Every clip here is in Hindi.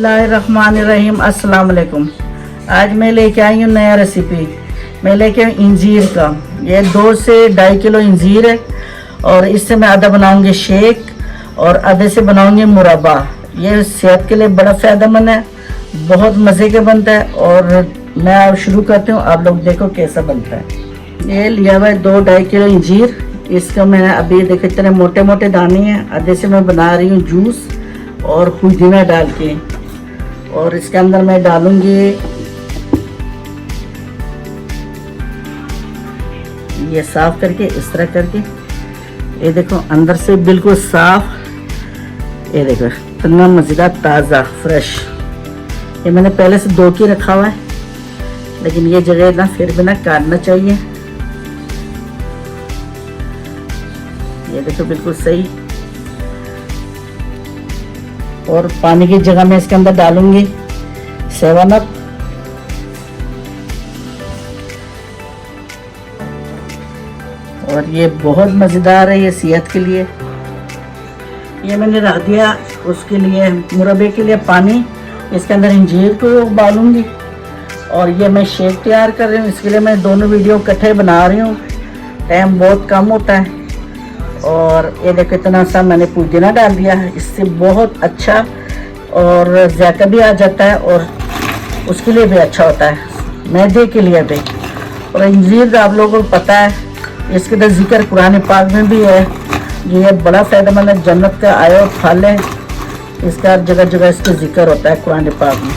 बिस्मिल्लाहिर्रहमानिर्रहीम। अस्सलाम वालेकुम। आज मैं लेके आई हूँ नया रेसिपी। मैं लेके आई इंजीर का। ये 2 से 2.5 किलो इंजीर है और इससे मैं आधा बनाऊंगी शेक और आधे से बनाऊंगी मुरब्बा। ये सेहत के लिए बड़ा फ़ायदेमंद है, बहुत मज़े के बनता है। और मैं अब शुरू करती हूँ, आप लोग देखो कैसा बनता है। ये लिया हुआ है 2-2.5 किलो इंजीर। इसका मैं अभी देखो इतने मोटे मोटे दाने हैं। आधे से मैं बना रही हूँ जूस और पुदीना डाल के। और इसके अंदर मैं डालूंगी ये साफ करके, इस तरह करके। ये देखो अंदर से बिल्कुल साफ। ये देखो इतना मज़ेदार ताज़ा फ्रेश। ये मैंने पहले से 2 की रखा हुआ है, लेकिन ये जगह ना फिर भी ना काटना चाहिए। ये देखो बिल्कुल सही। और पानी की जगह मैं इसके अंदर डालूंगी 7 अप। और ये बहुत मज़ेदार है, ये सेहत के लिए। ये मैंने रख दिया उसके लिए, मुरब्बे के लिए पानी। इसके अंदर इंजीर को उबालूंगी और ये मैं शेक तैयार कर रही हूँ। इसके लिए मैं दोनों वीडियो इकट्ठे बना रही हूँ, टाइम बहुत कम होता है। और ये देखो इतना सा मैंने पुदीना डाल दिया है, इससे बहुत अच्छा और जायका भी आ जाता है और उसके लिए भी अच्छा होता है, मैदे के लिए भी। और इंजीर आप लोगों को पता है, इसके तो जिक्र कुरान पाक में भी है। ये बड़ा फ़ायदेमंद है, जन्नत का आया और फल है। इसका जगह जगह इसका जिक्र होता है कुरान पाक में।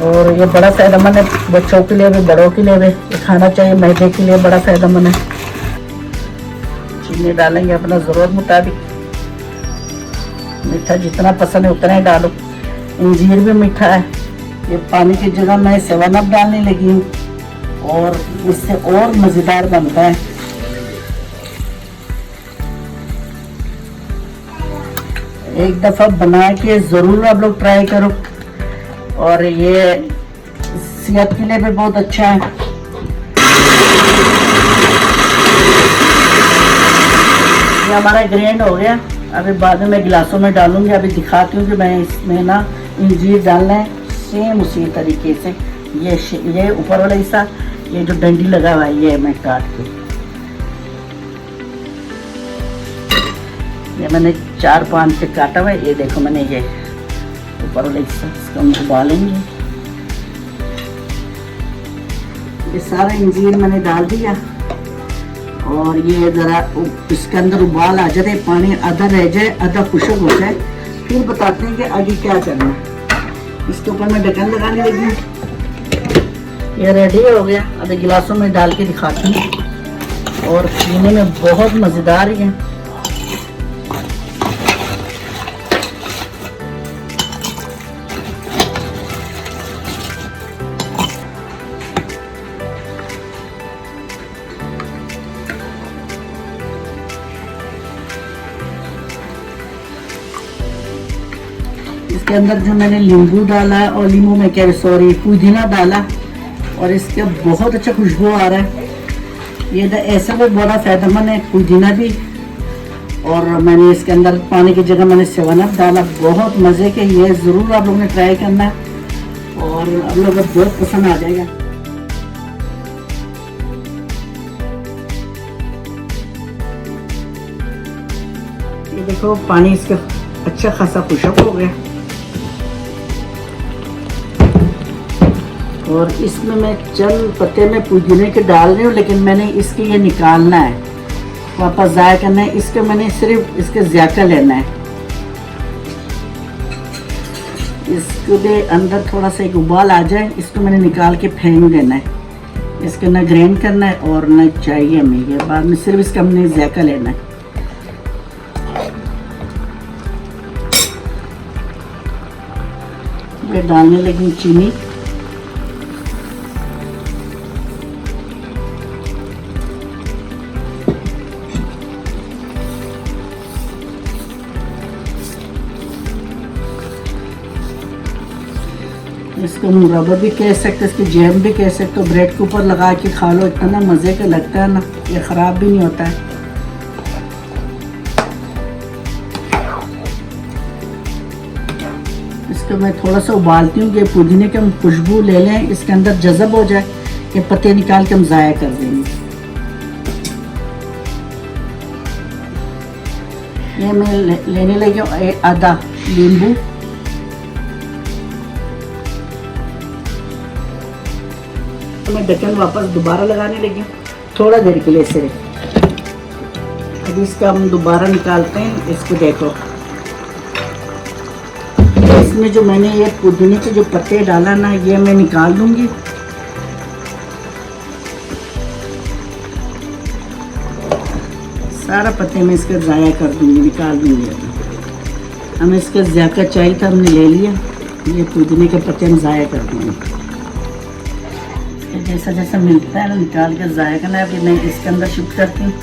और ये बड़ा फ़ायदेमंद है, बच्चों के लिए भी बड़ों के लिए भी खाना चाहिए। मैदे के लिए बड़ा फ़ायदेमंद है। चीनी डालेंगे अपना ज़रूरत मुताबिक, मीठा जितना पसंद है उतना ही डालो। इंजीर भी मीठा है। ये पानी की जगह मैं 7 अप डालने लगी हूँ और इससे और मज़ेदार बनता है। एक दफ़ा बना के ज़रूर आप लोग ट्राई करो। और ये सेहत के लिए भी बहुत अच्छा है। ये हमारा ग्राइंड हो गया। अभी बाद में मैं गिलासों में डालूंगी। अभी दिखाती हूँ कि मैं इसमें ना इंजीर डालना है सेम उसी तरीके से। ये ऊपर वाला हिस्सा, ये जो डंडी लगा हुआ है, ये मैं काट के, ये मैंने 4-5 से काटा हुआ है। ये देखो मैंने ये ऊपर वाला हिस्सा, इसको हम उबालेंगे। ये सारा इंजीर मैंने डाल दिया और ये ज़रा इसके अंदर उबाल आ जाए, पानी आधा रह जाए, आधा खुशक हो जाए, फिर बताते हैं कि आगे क्या करना है। इसके ऊपर मैं ढक्कन लगाने लगी हूँ। ये रेडी हो गया। अभी गिलासों में डाल के दिखाती हूँ और पीने में बहुत मज़ेदार है। इसके अंदर जो मैंने नींबू डाला है और नींबू में क्या सॉरी पुदीना डाला और इसके बहुत अच्छा खुशबू आ रहा है। ये ऐसा भी बड़ा फ़ायदेमंद है पुदीना भी। और मैंने इसके अंदर पानी की जगह मैंने 7 अप डाला। बहुत मज़े के, ये ज़रूर आप लोगों ने ट्राई करना है और आप लोगों को बहुत पसंद आ जाएगा। ये देखो पानी इसका अच्छा खासा खुशक हो गया। और इसमें मैं चंद पत्ते में पुदीने के डाल रही हूँ, लेकिन मैंने इसके ये निकालना है, वापस ज़ाया करना है। इसके मैंने सिर्फ इसके जायका लेना है। इसके अंदर थोड़ा सा एक उबाल आ जाए, इसको मैंने निकाल के फेंक देना है। इसके ना ग्राइंड करना है और ना चाहिए हमें, ये बाद में सिर्फ इसका हमने जायका लेना है। ये डालने लगी चीनी। इसको मुरब्बा भी कह सकते, इसकी जैम भी कह सकते हो। ब्रेड के ऊपर लगा के खा लो, इतना मज़े का लगता है ना, ये ख़राब भी नहीं होता है। इसको मैं थोड़ा सा उबालती हूँ कि पुदीने की हम खुशबू ले लें, इसके अंदर जज़ब हो जाए। ये पत्ते निकाल के हम ज़ाया कर देंगे। ये मैं लेने लगी हूँ आधा नींबू। मैं ढक्कन वापस दोबारा लगाने लगी हूँ थोड़ा देर के लिए सिर्फ। अभी इसका हम दोबारा निकालते हैं। इसको देखो, इसमें जो मैंने ये पुदीने के जो पत्ते डाला ना, ये मैं निकाल दूंगी। सारा पत्ते मैं इसके ज़ाया कर दूंगी, निकाल दूंगी। हमें इसका ज़्यादा चाहिए था, हमने ले लिया। ये पुदीने के पत्ते हम ज़ाया कर देंगे। जैसा जैसा मिलता है ना निकाल कर ज़ाया करना है। अभी मैं इसके अंदर शिफ्ट करती हूँ।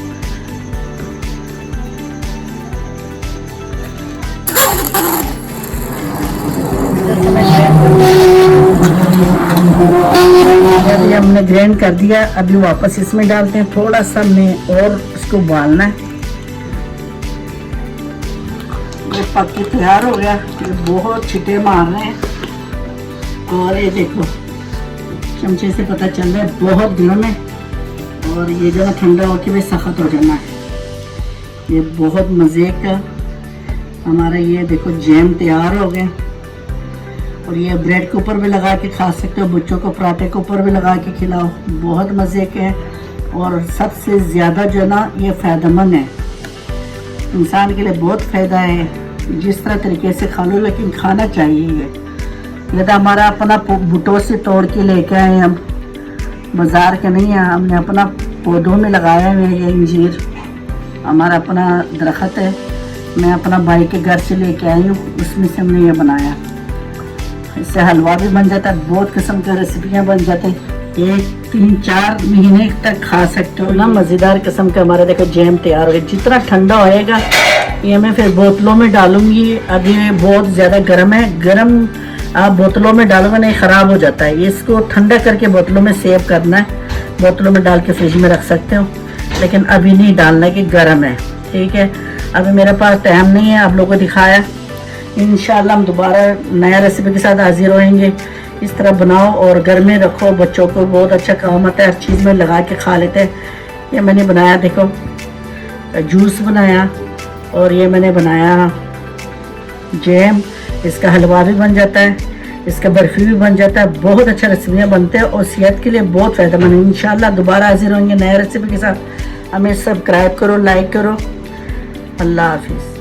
अभी हमने ग्राइंड कर दिया। अभी वापस इसमें डालते हैं। थोड़ा सा हमने और इसको उबालना है। ये पक के तैयार हो गया। ये बहुत छिटे मार रहे हैं और ये देखो चमचे से पता चल रहा है बहुत गर्म है। और ये जो है ठंडा होकर भी सख्त हो जाना है। ये बहुत मज़े का हमारा ये देखो जैम तैयार हो गया। और ये ब्रेड के ऊपर भी लगा के खा सकते हो, बच्चों को पराठे के ऊपर भी लगा के खिलाओ, बहुत मज़े के हैं। और सबसे ज़्यादा जो है ना ये फ़ायदेमंद है, इंसान के लिए बहुत फ़ायदा है। जिस तरह तरीके से खा लो, लेकिन खाना चाहिए। ये तो हमारा अपना बूटों से तोड़ के लेके आए हम, बाज़ार के नहीं है। हमने अपना पौधों में लगाया हुआ है। ये इंजीर हमारा अपना दरख्त है। मैं अपना भाई के घर से लेके आई हूँ, उसमें से हमने ये बनाया। इससे हलवा भी बन जाता है, बहुत किस्म की रेसिपियाँ बन जाती हैं। ये 3-4 महीने तक खा सकते हो ना। मज़ेदार किस्म का हमारा देखो जैम तैयार हो गया। जितना ठंडा होएगा ये मैं फिर बोतलों में डालूंगी। अभी ये बहुत ज़्यादा गर्म है। गर्म आप बोतलों में डालोगे नहीं, ख़राब हो जाता है। इसको ठंडा करके बोतलों में सेव करना है। बोतलों में डाल के फ्रिज में रख सकते हो, लेकिन अभी नहीं डालना कि गर्म है। ठीक है, अभी मेरे पास टाइम नहीं है। आप लोगों को दिखाया। इंशाल्लाह हम दोबारा नया रेसिपी के साथ हाजिर होएंगे। इस तरह बनाओ और घर में रखो, बच्चों को बहुत अच्छा काम आता है। हर चीज़ में लगा के खा लेते हैं। ये मैंने बनाया देखो जूस बनाया, और ये मैंने बनाया जैम। इसका हलवा भी बन जाता है, इसका बर्फ़ी भी बन जाता है। बहुत अच्छा रेसिपियाँ बनते हैं और सेहत के लिए बहुत फ़ायदेमंद है। इंशाल्लाह दोबारा हाजिर होंगे नया रेसिपी के साथ। हमें सब्सक्राइब करो, लाइक करो। अल्लाह हाफिज़।